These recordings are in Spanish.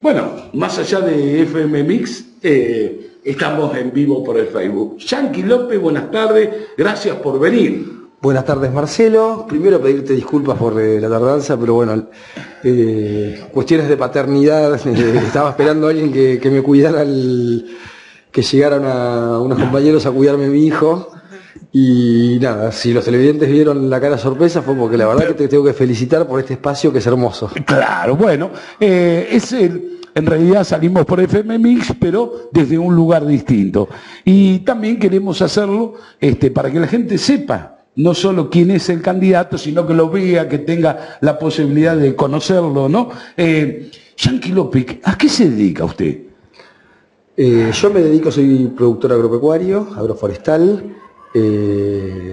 Bueno, más allá de FM Mix, estamos en vivo por el Facebook. Yanqui López, buenas tardes, gracias por venir. Buenas tardes, Marcelo. Primero pedirte disculpas por la tardanza, pero bueno, cuestiones de paternidad. Estaba esperando a alguien que me cuidara, que llegaran unos compañeros a cuidarme a mi hijo. Y nada, si los televidentes vieron la cara sorpresa fue porque la verdad que te tengo que felicitar por este espacio que es hermoso. Claro, bueno, en realidad salimos por FM Mix, pero desde un lugar distinto. Y también queremos hacerlo para que la gente sepa no solo quién es el candidato, sino que lo vea, que tenga la posibilidad de conocerlo, ¿no? Yanqui López, ¿a qué se dedica usted? Yo me dedico, soy productor agropecuario, agroforestal,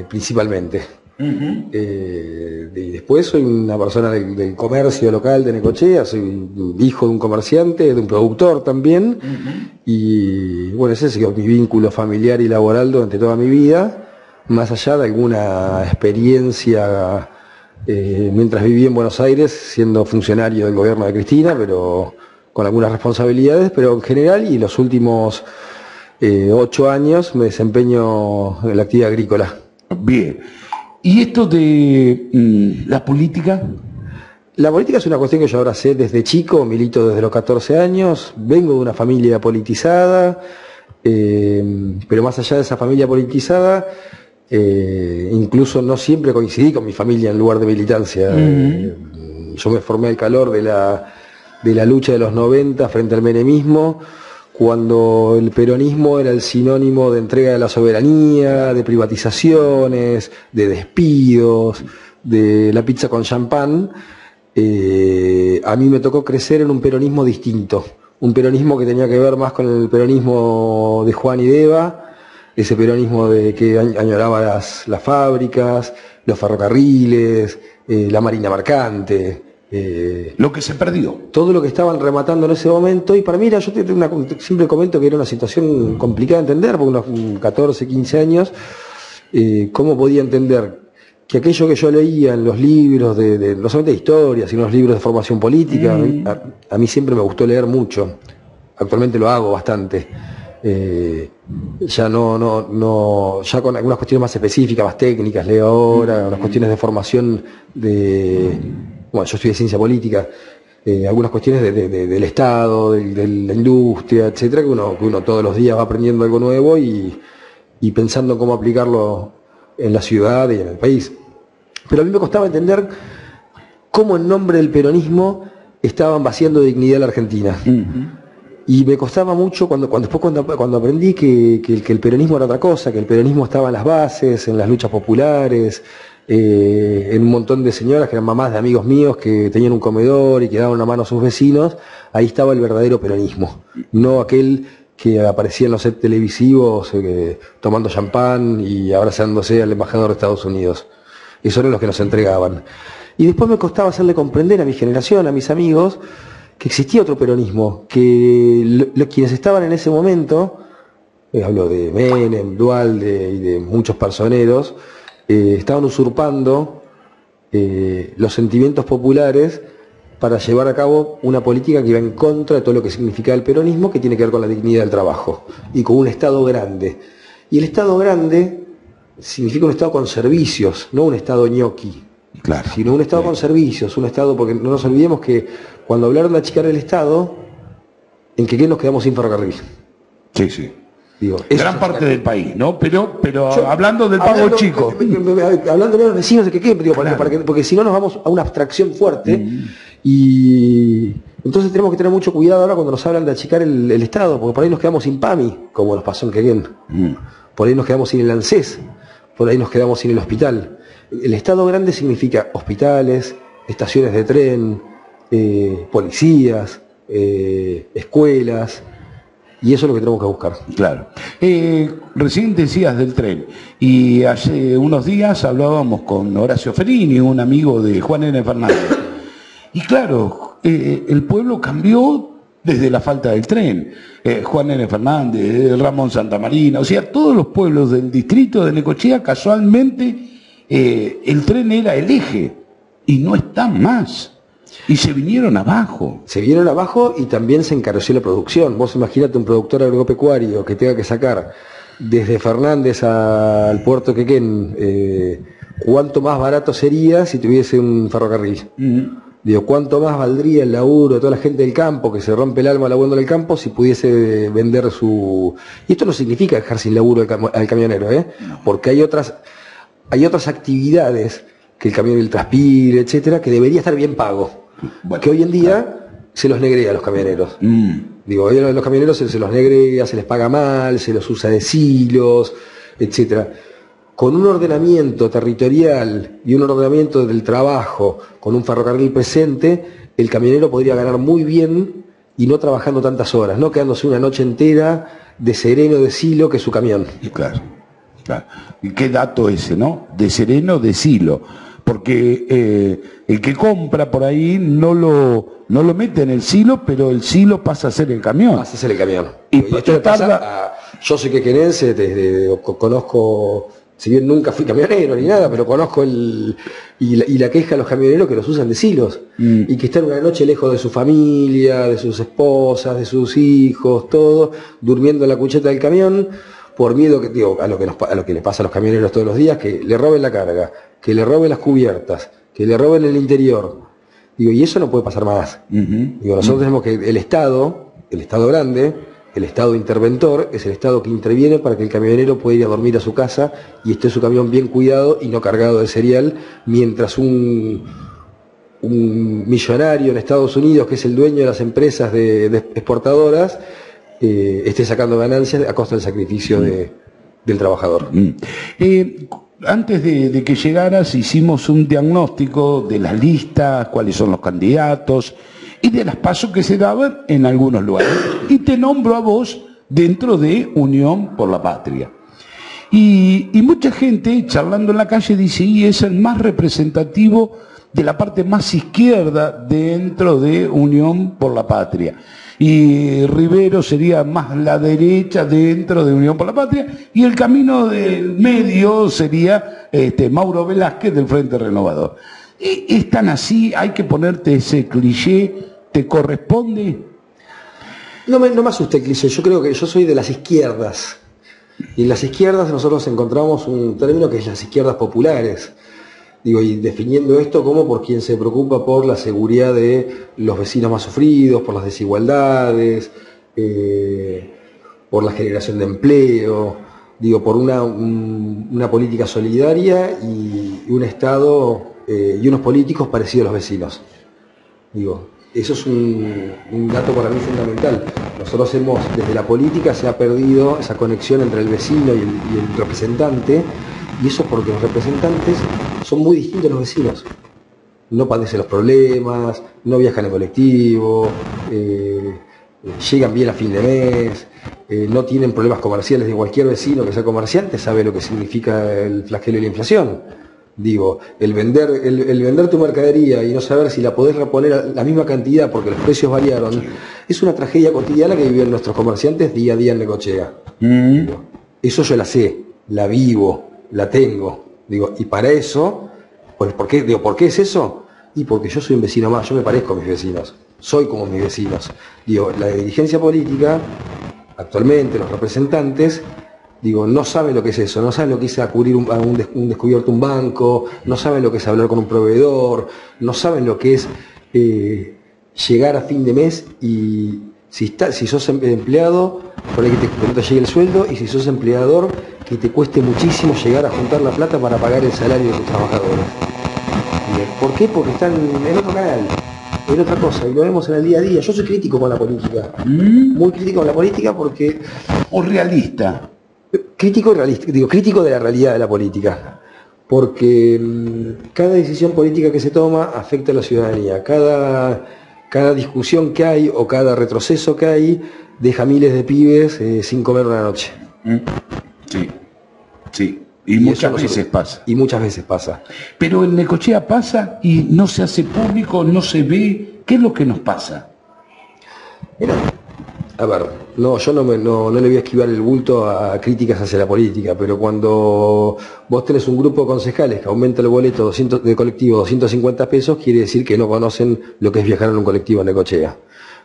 principalmente. Y después soy una persona del comercio local de Necochea, soy hijo de un comerciante, de un productor también. Y bueno, ese es mi vínculo familiar y laboral durante toda mi vida, más allá de alguna experiencia mientras viví en Buenos Aires siendo funcionario del gobierno de Cristina, pero con algunas responsabilidades, pero en general y los últimos 8 años me desempeño en la actividad agrícola. Bien. ¿Y esto de la política? La política es una cuestión que yo ahora sé desde chico, milito desde los 14 años, vengo de una familia politizada, pero más allá de esa familia politizada, incluso no siempre coincidí con mi familia en lugar de militancia. Yo me formé al calor de la lucha de los 90 frente al menemismo, cuando el peronismo era el sinónimo de entrega de la soberanía, de privatizaciones, de despidos, de la pizza con champán. A mí me tocó crecer en un peronismo distinto, un peronismo que tenía que ver más con el peronismo de Juan y de Eva, ese peronismo que añoraba las fábricas, los ferrocarriles, la marina mercante. Lo que se perdió. Todo lo que estaban rematando en ese momento, y para mí yo siempre comento que era una situación complicada de entender, porque unos 14, 15 años, cómo podía entender que aquello que yo leía en los libros, no solamente de historia, sino los libros de formación política, a mí siempre me gustó leer mucho, actualmente lo hago bastante, ya ya con algunas cuestiones más específicas, más técnicas, leo ahora, unas cuestiones de formación bueno, yo estudié ciencia política, algunas cuestiones del Estado, de la industria, etcétera, que uno todos los días va aprendiendo algo nuevo y pensando cómo aplicarlo en la ciudad y en el país. Pero a mí me costaba entender cómo en nombre del peronismo estaban vaciando dignidad a la Argentina. Y me costaba mucho cuando aprendí que el peronismo era otra cosa, que el peronismo estaba en las bases, en las luchas populares, en un montón de señoras que eran mamás de amigos míos que tenían un comedor y que daban una mano a sus vecinos. Ahí estaba el verdadero peronismo, no aquel que aparecía en los sets televisivos tomando champán y abrazándose al embajador de Estados Unidos. Esos eran los que nos entregaban. Y después me costaba hacerle comprender a mi generación, a mis amigos, que existía otro peronismo, que quienes estaban en ese momento, hablo de Menem, Duhalde y de muchos personeros, estaban usurpando los sentimientos populares para llevar a cabo una política que iba en contra de todo lo que significa el peronismo, que tiene que ver con la dignidad del trabajo y con un Estado grande. Y el Estado grande significa un Estado con servicios, no un Estado ñoqui, claro, sino un Estado con servicios, un Estado, porque no nos olvidemos que cuando hablaron de achicar el Estado, ¿en qué nos quedamos sin ferrocarril? Sí, sí. Digo, gran parte del país, ¿no? Pero hablando del pago chico. Hablando de los vecinos de digo, claro. Porque si no nos vamos a una abstracción fuerte y entonces tenemos que tener mucho cuidado ahora cuando nos hablan de achicar el Estado, porque por ahí nos quedamos sin PAMI, como nos pasó en Querén. Por ahí nos quedamos sin el ANSES, por ahí nos quedamos sin el hospital. El Estado grande significa hospitales, estaciones de tren, policías, escuelas. Y eso es lo que tenemos que buscar. Claro. Recién decías del tren. Y hace unos días hablábamos con Horacio Ferini, un amigo de Juan N. Fernández. Y claro, el pueblo cambió desde la falta del tren. Juan N. Fernández, Ramón Santamarina, o sea, todos los pueblos del distrito de Necochea, casualmente, el tren era el eje. Y no está más. Y se vinieron abajo. Se vinieron abajo y también se encareció la producción. Vos imaginate un productor agropecuario que tenga que sacar desde Fernández al puerto Quequén, ¿cuánto más barato sería si tuviese un ferrocarril? Digo, ¿cuánto más valdría el laburo de toda la gente del campo que se rompe el alma laburando en el campo si pudiese vender su... Y esto no significa dejar sin laburo al camionero, porque hay otras actividades que el camión del transpire, etcétera, que debería estar bien pago. Bueno, que hoy en día se los negrea a los camioneros. Digo, hoy a los camioneros se los negrea, se les paga mal, se los usa de silos, etcétera. Con un ordenamiento territorial y un ordenamiento del trabajo, con un ferrocarril presente, el camionero podría ganar muy bien y no trabajando tantas horas, no quedándose una noche entera de sereno de silo que es su camión. Claro, claro. ¿Y qué dato ese, no? De sereno de silo. Porque el que compra por ahí no lo mete en el silo, pero el silo pasa a ser el camión. Pasa a ser el camión. Y esto le pasa yo soy quequenense, conozco... Si bien nunca fui camionero ni nada, pero conozco y la queja de los camioneros que los usan de silos. Y que están una noche lejos de su familia, de sus esposas, de sus hijos, todo, durmiendo en la cucheta del camión, por miedo a lo que les pasa a los camioneros todos los días, que le roben la carga, que le roben las cubiertas, que le roben el interior. Digo, y eso no puede pasar más. Digo, nosotros tenemos que el Estado grande, el Estado interventor, es el Estado que interviene para que el camionero pueda ir a dormir a su casa y esté su camión bien cuidado y no cargado de cereal, mientras un millonario en Estados Unidos, que es el dueño de las empresas de exportadoras, esté sacando ganancias a costa del sacrificio del trabajador. Antes de que llegaras hicimos un diagnóstico de las listas, cuáles son los candidatos y de las pasos que se daban en algunos lugares. Y te nombro a vos dentro de Unión por la Patria. Y mucha gente charlando en la calle dice, y es el más representativo de la parte más izquierda dentro de Unión por la Patria. Y Rivero sería más la derecha dentro de Unión por la Patria, y el camino del medio sería Mauro Velázquez del Frente Renovador. ¿Es tan así? ¿Hay que ponerte ese cliché? ¿Te corresponde? No me asuste el cliché, yo creo que yo soy de las izquierdas. Y en las izquierdas nosotros encontramos un término que es las izquierdas populares. Digo, y definiendo esto como por quien se preocupa por la seguridad de los vecinos más sufridos, por las desigualdades, por la generación de empleo, digo, por una política solidaria y un Estado y unos políticos parecidos a los vecinos. Digo, eso es un dato para mí fundamental. Nosotros desde la política se ha perdido esa conexión entre el vecino y el representante, y eso porque los representantes son muy distintos a los vecinos. No padecen los problemas, no viajan en colectivo, llegan bien a fin de mes, no tienen problemas comerciales. De cualquier vecino que sea comerciante sabe lo que significa el flagelo de la inflación. Digo, el vender tu mercadería y no saber si la podés reponer a la misma cantidad porque los precios variaron, es una tragedia cotidiana que viven nuestros comerciantes día a día en Necochea. Eso yo la sé, la vivo, la tengo. Digo, y para eso, ¿por qué es eso? Y porque yo soy un vecino más, yo me parezco a mis vecinos, soy como mis vecinos. Digo, la dirigencia política, actualmente los representantes, digo, no saben lo que es eso, no saben lo que es cubrir un descubierto un banco, no saben lo que es hablar con un proveedor, no saben lo que es llegar a fin de mes y si sos empleado, por ahí que no te llegue el sueldo, y si sos empleador, que te cueste muchísimo llegar a juntar la plata para pagar el salario de tus trabajadores. ¿Por qué? Porque están en otro canal, en otra cosa, y lo vemos en el día a día. Yo soy crítico con la política, muy crítico con la política porque... ¿O realista? Crítico y realista, digo, crítico de la realidad de la política, porque cada decisión política que se toma afecta a la ciudadanía, cada discusión que hay o cada retroceso que hay deja miles de pibes sin comer una noche. Sí, y muchas veces pasa. Y muchas veces pasa. Pero en Necochea pasa y no se hace público, no se ve. ¿Qué es lo que nos pasa? Mira, A ver, no, yo no le voy a esquivar el bulto a críticas hacia la política, pero cuando vos tenés un grupo de concejales que aumenta el boleto de colectivo 250 pesos, quiere decir que no conocen lo que es viajar en un colectivo en Necochea.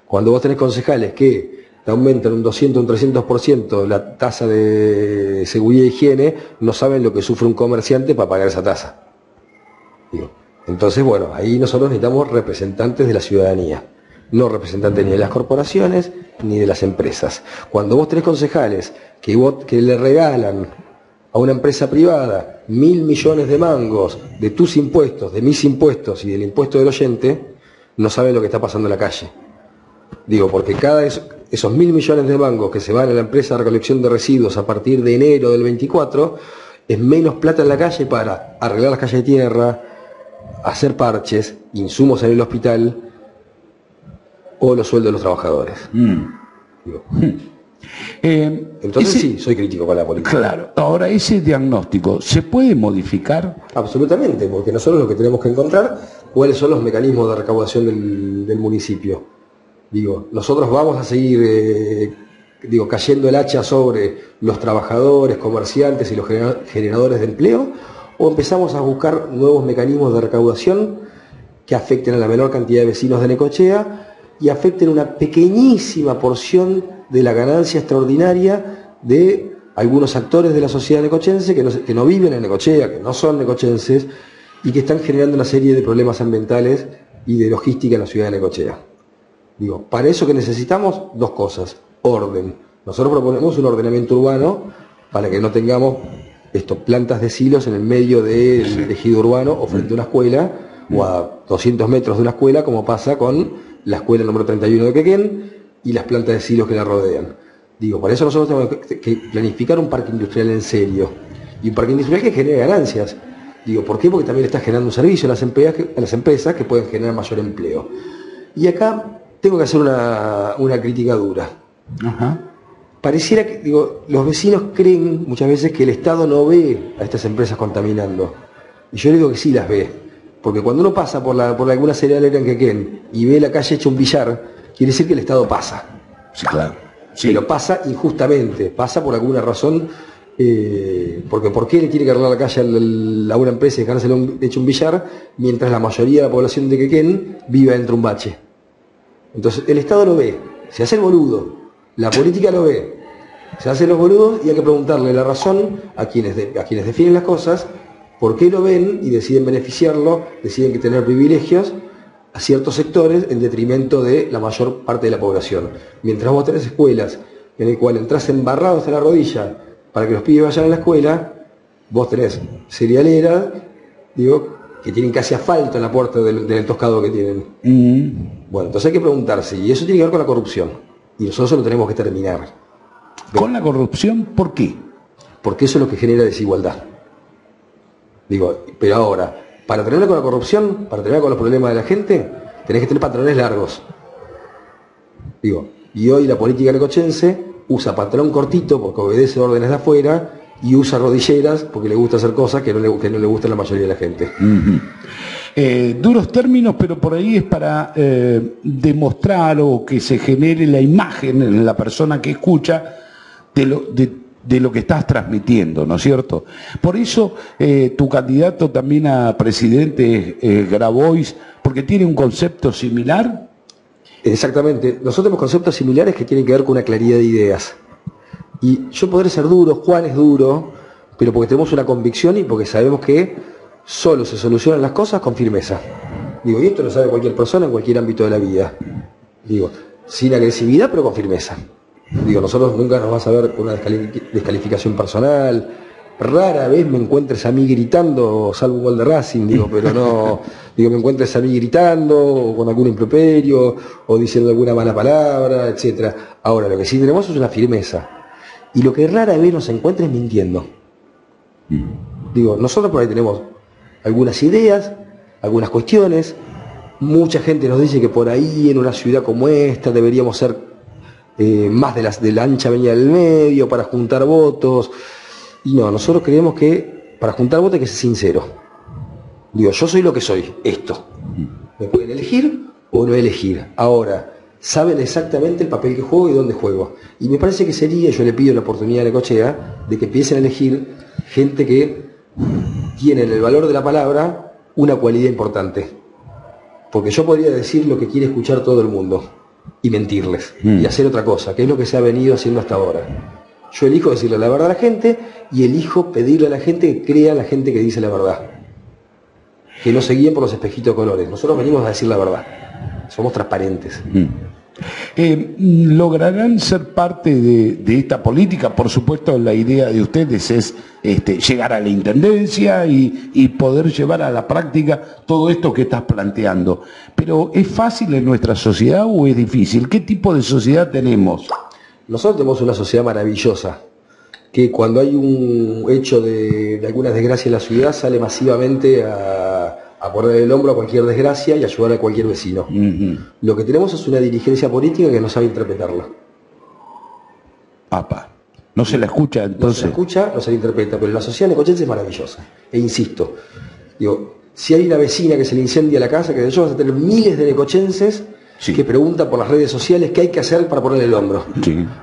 Cuando vos tenés concejales que te aumentan un 200, un 300% la tasa de seguridad e higiene, no saben lo que sufre un comerciante para pagar esa tasa. Entonces, bueno, ahí nosotros necesitamos representantes de la ciudadanía. No representantes ni de las corporaciones ni de las empresas. Cuando vos tenés concejales que le regalan a una empresa privada 1.000 millones de mangos de tus impuestos, de mis impuestos y del impuesto del oyente, no saben lo que está pasando en la calle. Digo, porque esos 1.000 millones de mangos que se van a la empresa de recolección de residuos a partir de enero del 24, es menos plata en la calle para arreglar las calles de tierra, hacer parches, insumos en el hospital, o los sueldos de los trabajadores. Entonces sí, soy crítico con la política. Claro, ahora ese diagnóstico, ¿se puede modificar? Absolutamente, porque nosotros lo que tenemos que encontrar, cuáles son los mecanismos de recaudación del municipio. Nosotros vamos a seguir cayendo el hacha sobre los trabajadores, comerciantes y los generadores de empleo, o empezamos a buscar nuevos mecanismos de recaudación que afecten a la menor cantidad de vecinos de Necochea y afecten una pequeñísima porción de la ganancia extraordinaria de algunos actores de la sociedad necochense que no viven en Necochea, que no son necochenses y que están generando una serie de problemas ambientales y de logística en la ciudad de Necochea. Para eso que necesitamos dos cosas: orden. Nosotros proponemos un ordenamiento urbano para que no tengamos plantas de silos en el medio del tejido urbano o frente a una escuela o a 200 metros de una escuela, como pasa con la escuela número 31 de Quequén y las plantas de silos que la rodean. Por eso nosotros tenemos que planificar un parque industrial en serio, y un parque industrial que genere ganancias. ¿Por qué? Porque también está generando un servicio a las empresas que pueden generar mayor empleo. Y acá tengo que hacer una crítica dura. Ajá. Pareciera que los vecinos creen muchas veces que el Estado no ve a estas empresas contaminando. Y yo le digo que sí las ve. Porque cuando uno pasa por alguna cerealera en Quequén y ve la calle hecha un billar, quiere decir que el Estado pasa. Sí, claro. Sí. Pero pasa injustamente, pasa por alguna razón, porque ¿por qué le tiene que arreglar la calle a una empresa y dejárselo hecho un billar, mientras la mayoría de la población de Quequén vive dentro de un bache? Entonces el Estado lo ve, se hace el boludo, la política lo ve, se hacen los boludos y hay que preguntarle la razón a quienes definen las cosas. ¿Por qué lo ven y deciden beneficiarlo, deciden que tener privilegios a ciertos sectores en detrimento de la mayor parte de la población? Mientras vos tenés escuelas en el cual entras embarrado hasta la rodilla para que los pibes vayan a la escuela, vos tenés cerealeras, que tienen casi asfalto en la puerta del toscado que tienen. Bueno, entonces hay que preguntarse, y eso tiene que ver con la corrupción, y nosotros eso lo tenemos que terminar. ¿Con la corrupción? ¿Por qué? Porque eso es lo que genera desigualdad. Pero ahora, para terminar con la corrupción, para terminar con los problemas de la gente, tenés que tener pantalones largos. Y hoy la política necochense usa pantalón cortito porque obedece órdenes de afuera y usa rodilleras porque le gusta hacer cosas que no le gustan a la mayoría de la gente. Duros términos, pero por ahí es para demostrar o que se genere la imagen en la persona que escucha de lo que estás transmitiendo, ¿no es cierto? Por eso tu candidato también a presidente es Grabois, porque tiene un concepto similar. Exactamente. Nosotros tenemos conceptos similares que tienen que ver con una claridad de ideas. Y yo podré ser duro, Juan es duro, pero porque tenemos una convicción y porque sabemos que solo se solucionan las cosas con firmeza. Y esto lo sabe cualquier persona en cualquier ámbito de la vida. Sin agresividad, pero con firmeza. Nosotros nunca nos vas a ver con una descalificación personal. Rara vez me encuentres a mí gritando, salvo un gol de Racing, pero no, me encuentres a mí gritando, o con algún improperio, o diciendo alguna mala palabra, etcétera. Ahora, lo que sí tenemos es una firmeza. Y lo que rara vez nos encuentres mintiendo. Nosotros por ahí tenemos algunas ideas, algunas cuestiones. Mucha gente nos dice que por ahí, en una ciudad como esta, deberíamos ser más de la ancha avenida del medio para juntar votos. Y no, nosotros creemos que para juntar votos hay que ser sincero. Yo soy lo que soy, esto. Me pueden elegir o no elegir. Ahora, saben exactamente el papel que juego y dónde juego. Y me parece que sería, yo le pido la oportunidad a Necochea, de que empiecen a elegir gente que tiene en el valor de la palabra una cualidad importante. Porque yo podría decir lo que quiere escuchar todo el mundo y mentirles y hacer otra cosa, que es lo que se ha venido haciendo hasta ahora. Yo elijo decirle la verdad a la gente y elijo pedirle a la gente que crea a la gente que dice la verdad. Que no se guíen por los espejitos de colores. Nosotros venimos a decir la verdad. Somos transparentes. ¿Lograrán ser parte de esta política? Por supuesto, la idea de ustedes es llegar a la intendencia y poder llevar a la práctica todo esto que estás planteando. Pero ¿es fácil en nuestra sociedad o es difícil? ¿Qué tipo de sociedad tenemos? Nosotros tenemos una sociedad maravillosa, que cuando hay un hecho de alguna desgracia en la ciudad sale masivamente a poner el hombro a cualquier desgracia y ayudar a cualquier vecino. Lo que tenemos es una dirigencia política que no sabe interpretarla. Papa. No se la escucha entonces. No se la escucha, no se la interpreta, pero la sociedad necochense es maravillosa. E insisto, digo, si hay una vecina que se le incendia la casa, que yo vas a tener miles de necochenses que preguntan por las redes sociales qué hay que hacer para ponerle el hombro.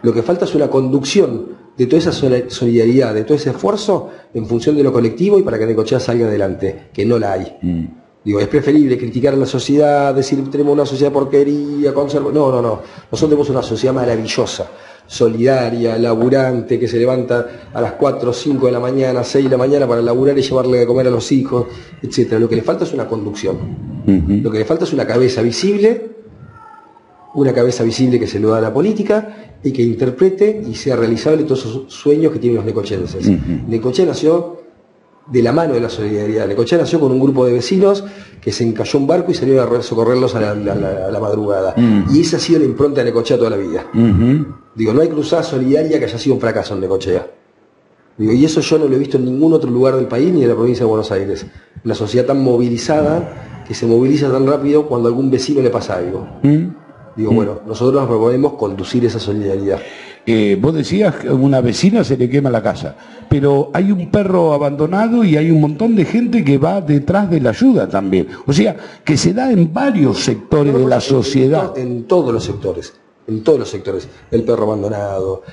Lo que falta es una conducción de toda esa solidaridad, de todo ese esfuerzo en función de lo colectivo y para que Necochea salga adelante, que no la hay. Digo, es preferible criticar a la sociedad, decir tenemos una sociedad porquería, no. Nosotros tenemos una sociedad maravillosa, solidaria, laburante, que se levanta a las 4, 5 de la mañana, 6 de la mañana para laburar y llevarle de comer a los hijos, etc. Lo que le falta es una conducción. Lo que le falta es una cabeza visible que se lo da a la política y que interprete y sea realizable todos esos sueños que tienen los necochenses. Necochea nació de la mano de la solidaridad. Necochea nació con un grupo de vecinos que se encalló un barco y salieron a socorrerlos a la madrugada. Y esa ha sido la impronta de Necochea toda la vida. Digo, no hay cruzada solidaria que haya sido un fracaso en Necochea. Digo, y eso yo no lo he visto en ningún otro lugar del país ni en la provincia de Buenos Aires. Una sociedad tan movilizada, que se moviliza tan rápido cuando a algún vecino le pasa algo. Digo, bueno, nosotros nos proponemos conducir esa solidaridad. Vos decías que a una vecina se le quema la casa, pero hay un perro abandonado y hay un montón de gente que va detrás de la ayuda también. O sea, que se da en varios sectores de la sociedad. En todos los sectores. En todos los sectores. El perro abandonado,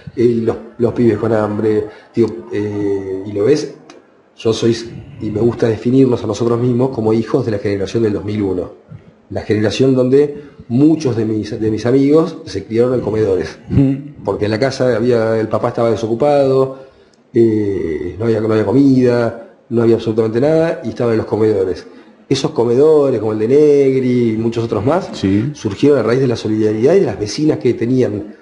los pibes con hambre. Digo, y lo ves, yo soy, y me gusta definirnos a nosotros mismos como hijos de la generación del 2001. La generación donde muchos de mis amigos se criaron en comedores, porque en la casa el papá estaba desocupado, no había comida, no había absolutamente nada, y estaban en los comedores. Esos comedores, como el de Negri y muchos otros más, surgieron a raíz de la solidaridad y de las vecinas que tenían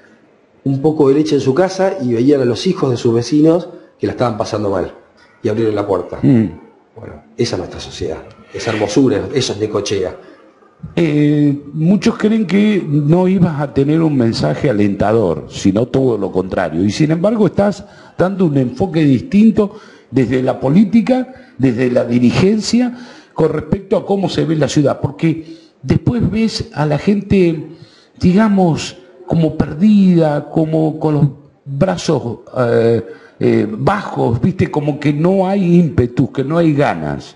un poco de leche en su casa y veían a los hijos de sus vecinos que la estaban pasando mal, y abrieron la puerta. Bueno, esa es nuestra sociedad, esa hermosura, eso es Necochea. Muchos creen que no ibas a tener un mensaje alentador, sino todo lo contrario. Y sin embargo estás dando un enfoque distinto desde la política, desde la dirigencia, con respecto a cómo se ve la ciudad. Porque después ves a la gente, digamos, como perdida, como con los brazos bajos, ¿viste? Como que no hay ímpetus, que no hay ganas.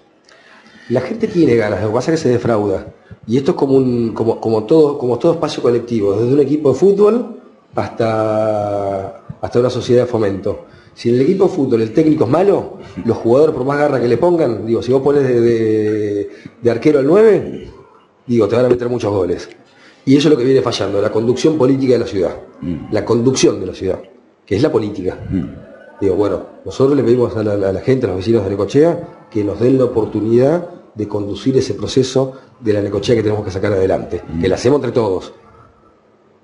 La gente tiene ganas, lo que pasa es que se defrauda. Y esto es como todo espacio colectivo, desde un equipo de fútbol hasta una sociedad de fomento. Si en el equipo de fútbol el técnico es malo, los jugadores por más garra que le pongan, digo, si vos pones de arquero al 9, digo, te van a meter muchos goles. Y eso es lo que viene fallando, la conducción política de la ciudad. La conducción de la ciudad, que es la política. Digo, bueno, nosotros le pedimos a la gente, a los vecinos de Necochea, que nos den la oportunidad de conducir ese proceso de la Necochea que tenemos que sacar adelante, que la hacemos entre todos,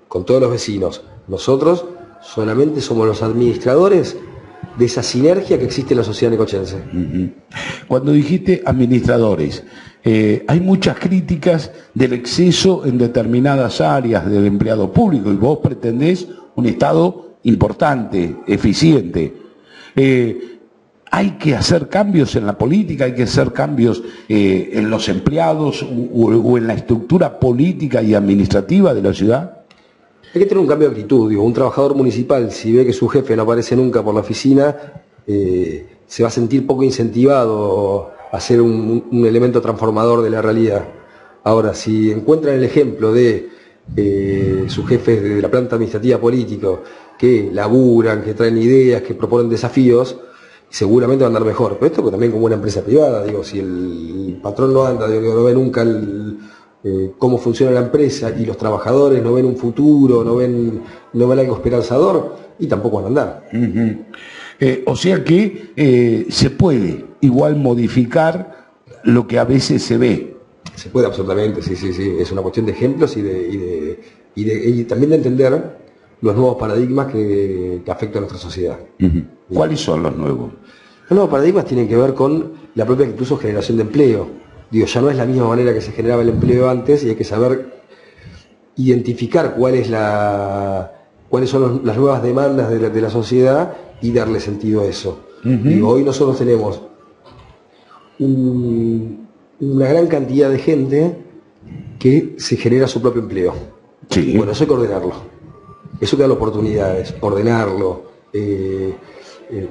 con todos los vecinos. Nosotros solamente somos los administradores de esa sinergia que existe en la sociedad necochense. Cuando dijiste administradores, hay muchas críticas del exceso en determinadas áreas del empleado público y vos pretendés un Estado importante, eficiente. Hay que hacer cambios en la política, hay que hacer cambios en los empleados o en la estructura política y administrativa de la ciudad. Hay que tener un cambio de actitud. Digo, un trabajador municipal, si ve que su jefe no aparece nunca por la oficina, se va a sentir poco incentivado a ser un elemento transformador de la realidad. Ahora, si encuentran el ejemplo de sus jefes de la planta administrativa política, que laburan, que traen ideas, que proponen desafíos, seguramente va a andar mejor. Pero esto también como una empresa privada, digo, si el patrón no anda, digo, no ve nunca cómo funciona la empresa y los trabajadores no ven un futuro, no ven algo esperanzador, y tampoco van a andar. O sea que se puede igual modificar lo que a veces se ve. Se puede absolutamente, sí. Es una cuestión de ejemplos y también de entender los nuevos paradigmas que afectan a nuestra sociedad. ¿Cuáles son los nuevos? Los nuevos paradigmas tienen que ver con la propia incluso generación de empleo. Digo, ya no es la misma manera que se generaba el empleo antes y hay que saber identificar cuáles son las nuevas demandas de la sociedad y darle sentido a eso. Digo, hoy nosotros tenemos una gran cantidad de gente que se genera su propio empleo. Sí. Bueno, eso hay que ordenarlo. Eso que da oportunidades, ordenarlo,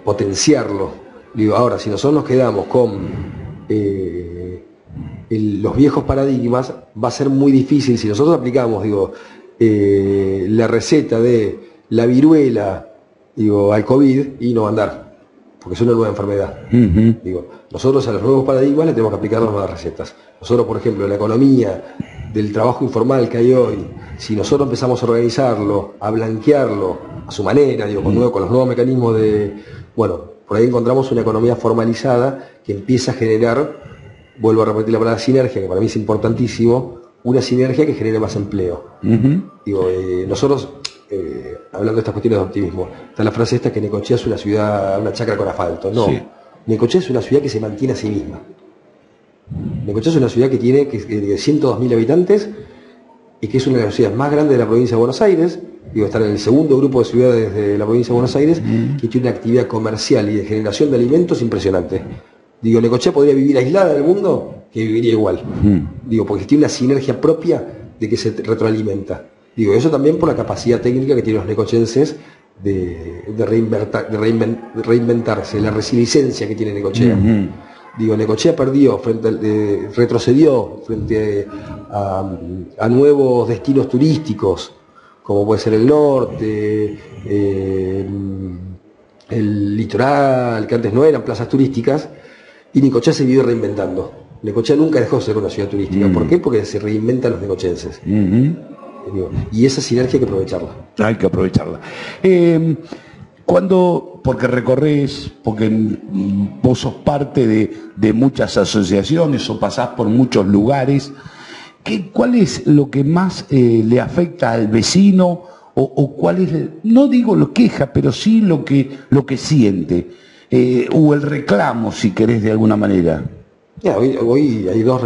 potenciarlo. Digo, ahora, si nosotros nos quedamos con los viejos paradigmas, va a ser muy difícil. Si nosotros aplicamos, la receta de la viruela, al COVID, y no va a andar, porque es una nueva enfermedad. Nosotros a los nuevos paradigmas le tenemos que aplicar las nuevas recetas. Nosotros, por ejemplo, la economía del trabajo informal que hay hoy, si nosotros empezamos a organizarlo, a blanquearlo a su manera, con los nuevos mecanismos por ahí encontramos una economía formalizada que empieza a generar, vuelvo a repetir la palabra sinergia, que para mí es importantísimo, una sinergia que genere más empleo. Nosotros, hablando de estas cuestiones de optimismo, está la frase esta que Necochea es una ciudad, una chacra con asfalto. No, sí. Necochea es una ciudad que se mantiene a sí misma. Necochea es una ciudad que tiene 102.000 habitantes y que es una de las ciudades más grandes de la provincia de Buenos Aires. Estar en el segundo grupo de ciudades de la provincia de Buenos Aires, que tiene una actividad comercial y de generación de alimentos impresionante. Necochea podría vivir aislada del mundo, que viviría igual. Porque tiene una sinergia propia de que se retroalimenta. Eso también por la capacidad técnica que tienen los necocheses de reinventarse, la resiliencia que tiene Necochea. Necochea retrocedió frente a nuevos destinos turísticos, como puede ser el norte, el litoral, que antes no eran plazas turísticas, y Necochea se vive reinventando. Necochea nunca dejó de ser una ciudad turística. ¿Por qué? Porque se reinventan los necochenses. Y esa sinergia hay que aprovecharla. Hay que aprovecharla. Porque recorres, porque vos sos parte de muchas asociaciones o pasás por muchos lugares, ¿cuál es lo que más le afecta al vecino? O cuál es, no digo lo queja, pero sí lo que siente, o el reclamo, si querés, de alguna manera. Hoy hay tres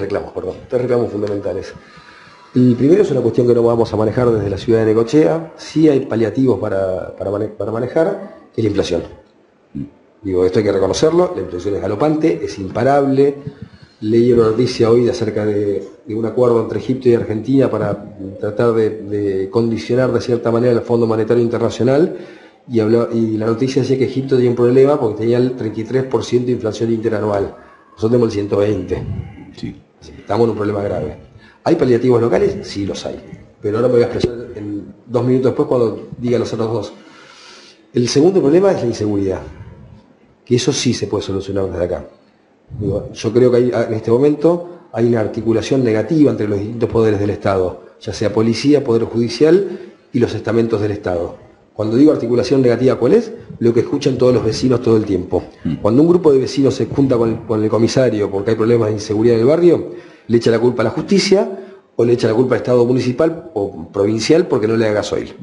reclamos fundamentales. El primero es una cuestión que no vamos a manejar desde la ciudad de Necochea. Sí hay paliativos para manejar, que es la inflación. Esto hay que reconocerlo, la inflación es galopante, es imparable. Leí una noticia hoy acerca de un acuerdo entre Egipto y Argentina para tratar de condicionar de cierta manera el Fondo Monetario Internacional, y la noticia decía que Egipto tenía un problema porque tenía el 33% de inflación interanual. Nosotros tenemos el 120%. Sí. Estamos en un problema grave. ¿Hay paliativos locales? Sí, los hay. Pero ahora me voy a expresar en 2 minutos después cuando diga los otros dos. El segundo problema es la inseguridad, que eso sí se puede solucionar desde acá. Yo creo que en este momento hay una articulación negativa entre los distintos poderes del Estado, ya sea policía, poder judicial y los estamentos del Estado. Cuando digo articulación negativa, ¿cuál es? Lo que escuchan todos los vecinos todo el tiempo. Cuando un grupo de vecinos se junta con el comisario porque hay problemas de inseguridad en el barrio, le echa la culpa a la justicia o le echa la culpa al Estado municipal o provincial porque no le da gasoil.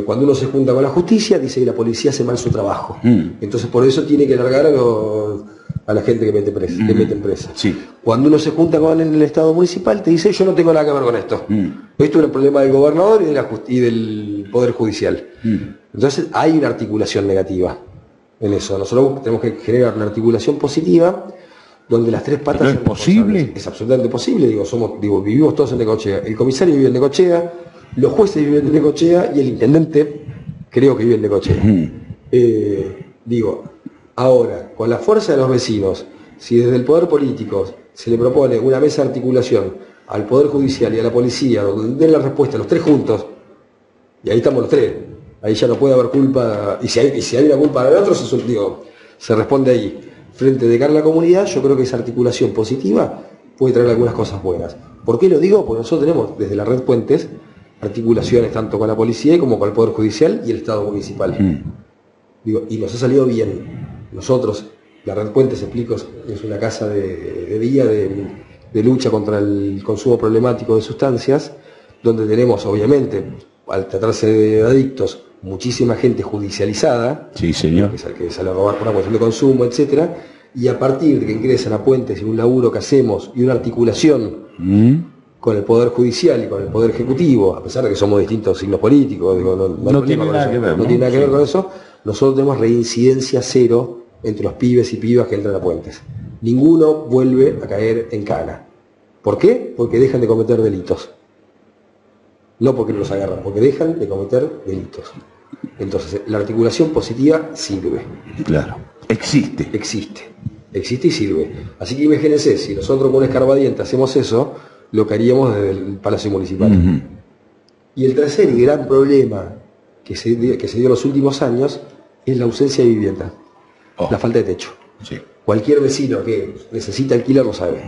Cuando uno se junta con la justicia, dice que la policía hace mal su trabajo. Entonces por eso tiene que largar a la gente que mete presa. Sí. Cuando uno se junta con el Estado municipal, te dice, yo no tengo nada que ver con esto. Esto es un problema del gobernador y del Poder Judicial. Entonces hay una articulación negativa en eso. Nosotros tenemos que generar una articulación positiva donde las tres patas... ¿Pero es posible? Es absolutamente posible. Vivimos todos en Necochea. El comisario vive en Necochea, los jueces viven en Necochea y el intendente creo que vive en Necochea. Ahora, con la fuerza de los vecinos, si desde el poder político se le propone una mesa de articulación al Poder Judicial y a la policía, donde den la respuesta los tres juntos, y ahí estamos los tres, ahí ya no puede haber culpa, y si hay una culpa del otro, se responde ahí. Frente de cara a la comunidad, yo creo que esa articulación positiva puede traer algunas cosas buenas. ¿Por qué lo digo? Porque nosotros tenemos desde la Red Puentes articulaciones tanto con la policía como con el Poder Judicial y el Estado municipal. Y nos ha salido bien. Nosotros, la Red Puentes, explico, es una casa de día de lucha contra el consumo problemático de sustancias, donde tenemos, obviamente, al tratarse de adictos, muchísima gente judicializada, sí, señor, que sale a robar por una cuestión de consumo, etcétera, y a partir de que ingresan a Puentes y un laburo que hacemos y una articulación con el Poder Judicial y con el Poder Ejecutivo, a pesar de que somos distintos signos políticos, no tiene nada que ver, no tiene nada que ver con eso, nosotros tenemos reincidencia cero entre los pibes y pibas que entran a Puentes. Ninguno vuelve a caer en cana. ¿Por qué? Porque dejan de cometer delitos. No porque no los agarran, porque dejan de cometer delitos. Entonces, la articulación positiva sirve. Claro. Existe y sirve. Así que imagínense, si nosotros con un escarbadiente hacemos eso, lo que haríamos desde el Palacio Municipal. Y el tercer y gran problema que se dio en los últimos años es la ausencia de vivienda. La falta de techo. Sí. Cualquier vecino que necesita alquiler lo sabe.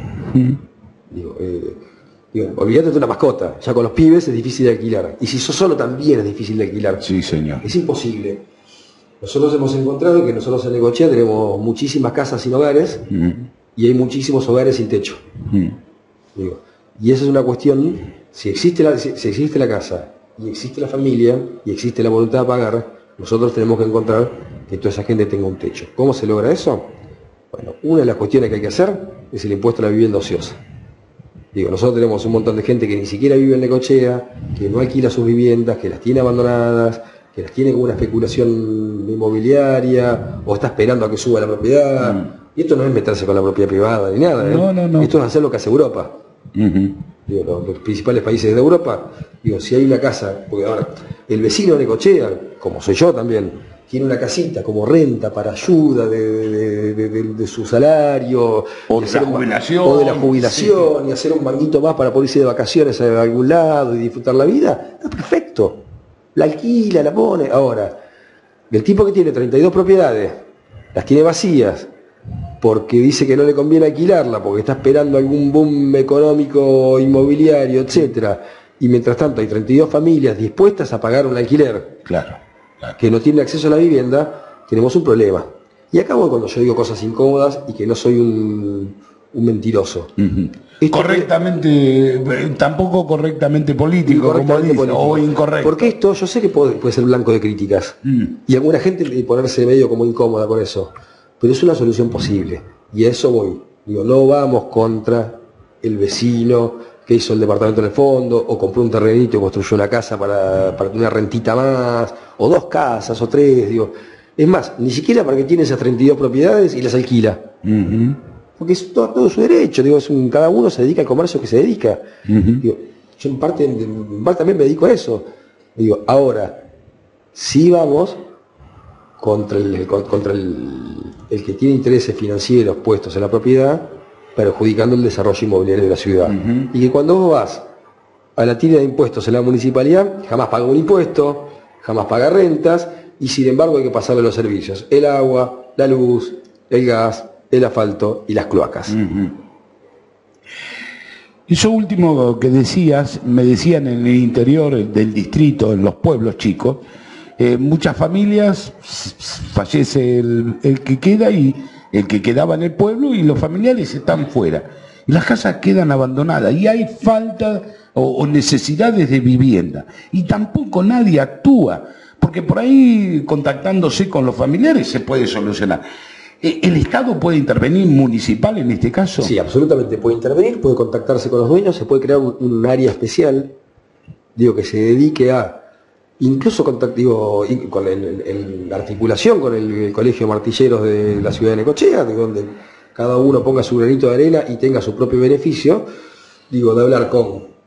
Olvídate de una mascota, ya con los pibes es difícil de alquilar. Y si sos solo también es difícil de alquilar. Sí, señor. Es imposible. Nosotros hemos encontrado que nosotros en Necochea tenemos muchísimas casas sin hogares y hay muchísimos hogares sin techo. Y esa es una cuestión, si existe la casa y existe la familia y existe la voluntad de pagar, nosotros tenemos que encontrar que toda esa gente tenga un techo. ¿Cómo se logra eso? Bueno, una de las cuestiones que hay que hacer es el impuesto a la vivienda ociosa. Nosotros tenemos un montón de gente que ni siquiera vive en Necochea, que no alquila sus viviendas, que las tiene abandonadas, que las tiene con una especulación inmobiliaria, o está esperando a que suba la propiedad. Y esto no es meterse con la propiedad privada ni nada. No. Esto es hacer lo que hace Europa. Los principales países de Europa, si hay una casa, porque ahora el vecino de Necochea, como soy yo también, tiene una casita como renta para ayuda de su salario, o de la jubilación, sí, y hacer un manguito más para poder irse de vacaciones a algún lado y disfrutar la vida, está perfecto. La alquila, la pone. Ahora, el tipo que tiene 32 propiedades, las tiene vacías, porque dice que no le conviene alquilarla, porque está esperando algún boom económico, inmobiliario, etcétera, y mientras tanto hay 32 familias dispuestas a pagar un alquiler. Claro. Que no tienen acceso a la vivienda, tenemos un problema. Y acabo cuando yo digo cosas incómodas y que no soy un mentiroso. Correctamente, tampoco correctamente político, como dice, o incorrecto. Porque esto yo sé que puede ser blanco de críticas. Y alguna gente ponerse medio como incómoda con eso. Pero es una solución posible. Y a eso voy. No vamos contra el vecino que hizo el departamento en el fondo, o compró un terrenito y construyó una casa para tener una rentita más, o 2 casas, o 3, Es más, ni siquiera para que tiene esas 32 propiedades y las alquila. Porque es todo su derecho, cada uno se dedica al comercio que se dedica. Yo en parte también me dedico a eso. Ahora, si vamos contra el que tiene intereses financieros puestos en la propiedad, perjudicando el desarrollo inmobiliario de la ciudad. Y que cuando vos vas a la tira de impuestos en la municipalidad, jamás paga un impuesto, jamás paga rentas, y sin embargo hay que pasarle los servicios: el agua, la luz, el gas, el asfalto y las cloacas. Eso último que decías, me decían en el interior del distrito, en los pueblos chicos, muchas familias, fallece el que queda y el que quedaba en el pueblo, y los familiares están fuera. Y las casas quedan abandonadas y hay falta o necesidades de vivienda. Y tampoco nadie actúa, porque por ahí contactándose con los familiares se puede solucionar. ¿El Estado puede intervenir, municipal en este caso? Sí, absolutamente puede intervenir, puede contactarse con los dueños, se puede crear un área especial, que se dedique a, incluso en articulación con el Colegio de Martilleros de la ciudad de Necochea, donde cada uno ponga su granito de arena y tenga su propio beneficio, de hablar con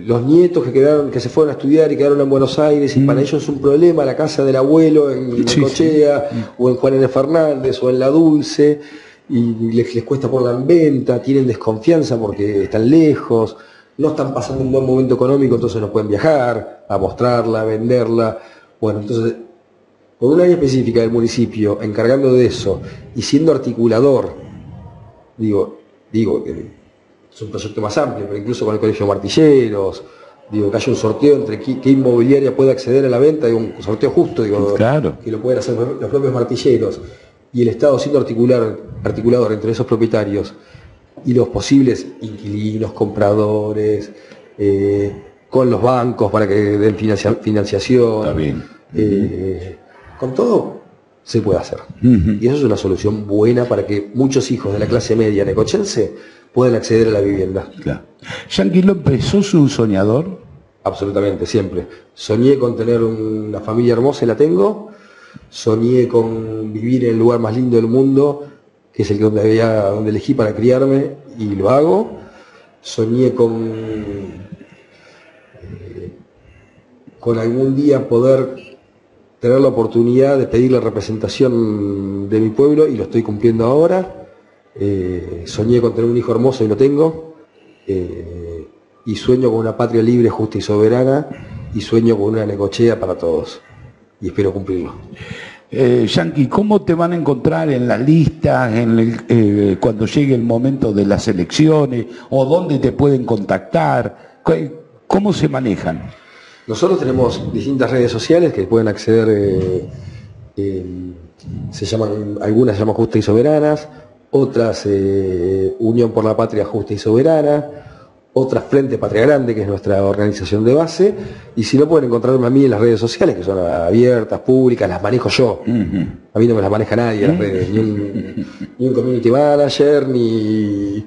los nietos que se fueron a estudiar y quedaron en Buenos Aires, y para ellos es un problema la casa del abuelo en Necochea, o en Juan N. Fernández, o en La Dulce, y les cuesta ponerla en venta, tienen desconfianza porque están lejos, no están pasando un buen momento económico, entonces no pueden viajar a mostrarla, a venderla. Bueno, entonces, con una área específica del municipio, encargando de eso y siendo articulador, digo que es un proyecto más amplio, pero incluso con el Colegio de Martilleros, digo, que haya un sorteo entre qué inmobiliaria puede acceder a la venta, digo, un sorteo justo, digo, claro, que lo pueden hacer los propios martilleros, y el Estado siendo articulador entre esos propietarios y los posibles inquilinos, compradores, con los bancos para que den financiación. Está bien. Con todo se puede hacer. Y eso es una solución buena para que muchos hijos de la clase media necochense puedan acceder a la vivienda. Claro. ¿Yanqui López, sos un soñador? Absolutamente, siempre. Soñé con tener una familia hermosa y la tengo. Soñé con vivir en el lugar más lindo del mundo, que es el donde elegí para criarme, y lo hago. Soñé con algún día poder tener la oportunidad de pedir la representación de mi pueblo, y lo estoy cumpliendo ahora. Soñé con tener un hijo hermoso y lo tengo. Y sueño con una patria libre, justa y soberana, y sueño con una Necochea para todos. Y espero cumplirlo. Yanqui, ¿cómo te van a encontrar en las listas cuando llegue el momento de las elecciones? ¿O dónde te pueden contactar? ¿Cómo se manejan? Nosotros tenemos distintas redes sociales que pueden acceder, algunas se llaman Justas y Soberanas, otras Unión por la Patria Justa y Soberana, otras Frente Patria Grande, que es nuestra organización de base, y si no, pueden encontrarme a mí en las redes sociales, que son abiertas, públicas, las manejo yo. A mí no me las maneja nadie las redes, ni un community manager, ni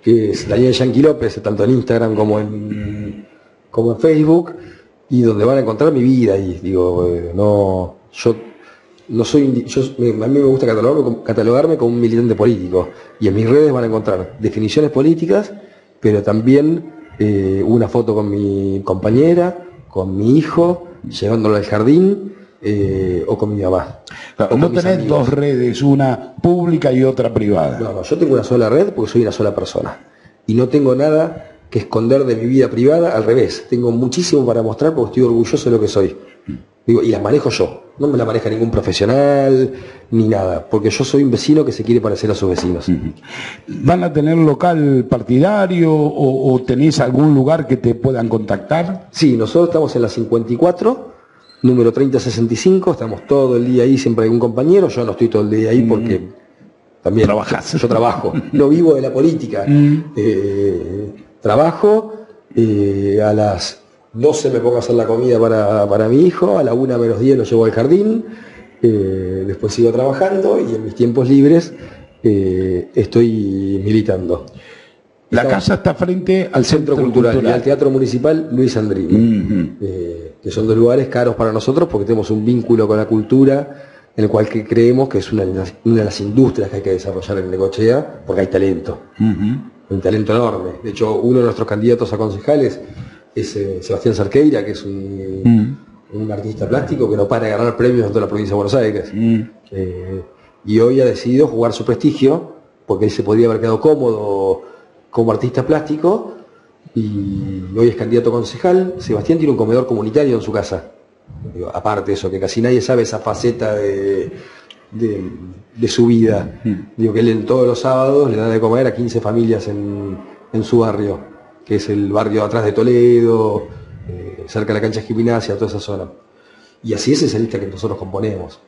que es Daniel Yanqui López, tanto en Instagram como en Facebook, y donde van a encontrar mi vida. Y digo, yo no soy, a mí me gusta catalogarme como un militante político, y en mis redes van a encontrar definiciones políticas, pero también una foto con mi compañera, con mi hijo, llevándolo al jardín, o con mi mamá. Claro, no tenés dos redes, una pública y otra privada. No, yo tengo una sola red porque soy una sola persona. Y no tengo nada que esconder de mi vida privada, al revés. Tengo muchísimo para mostrar porque estoy orgulloso de lo que soy. Digo, y las manejo yo, no me la maneja ningún profesional ni nada, porque yo soy un vecino que se quiere parecer a sus vecinos. ¿Van a tener local partidario o tenés algún lugar que te puedan contactar? Sí, nosotros estamos en la 54, número 3065, estamos todo el día ahí, siempre hay un compañero. Yo no estoy todo el día ahí porque también yo trabajo, no vivo de la política. Trabajo, a las 12 me pongo a hacer la comida para mi hijo, a la 1 menos 10 lo llevo al jardín, después sigo trabajando, y en mis tiempos libres estoy militando. La casa está frente al Centro Cultural y al Teatro Municipal Luis Andrini, que son dos lugares caros para nosotros porque tenemos un vínculo con la cultura, en el cual creemos que es una de las industrias que hay que desarrollar en Necochea, porque hay talento, un talento enorme. De hecho, uno de nuestros candidatos a concejales es Sebastián Cerqueira, que es un artista plástico que no para de ganar premios en toda la provincia de Buenos Aires. Y hoy ha decidido jugar su prestigio, porque él se podría haber quedado cómodo como artista plástico, y hoy es candidato a concejal. Sebastián tiene un comedor comunitario en su casa. Digo, aparte de eso, que casi nadie sabe esa faceta de su vida. Digo, que él todos los sábados le da de comer a 15 familias en su barrio, que es el barrio atrás de Toledo, cerca de la cancha de gimnasia, toda esa zona. Y así es esa lista que nosotros componemos.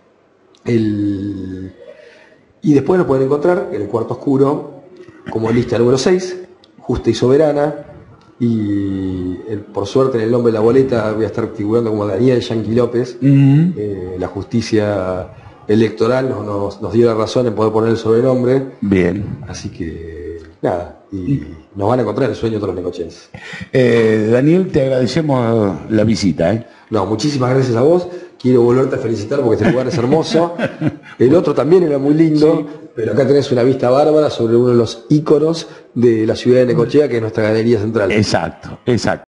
Y después nos pueden encontrar en el Cuarto Oscuro como lista número 6, Justa y Soberana, y por suerte en el nombre de la boleta voy a estar figurando como Daniel Yanqui López. La justicia electoral nos dio la razón en poder poner el sobrenombre. Bien. Así que nada, y nos van a encontrar el sueño de todos los necochenses. Daniel, te agradecemos la visita. No, muchísimas gracias a vos. Quiero volverte a felicitar porque este lugar es hermoso. El otro también era muy lindo, pero acá tenés una vista bárbara sobre uno de los íconos de la ciudad de Necochea, que es nuestra galería central. Exacto, exacto.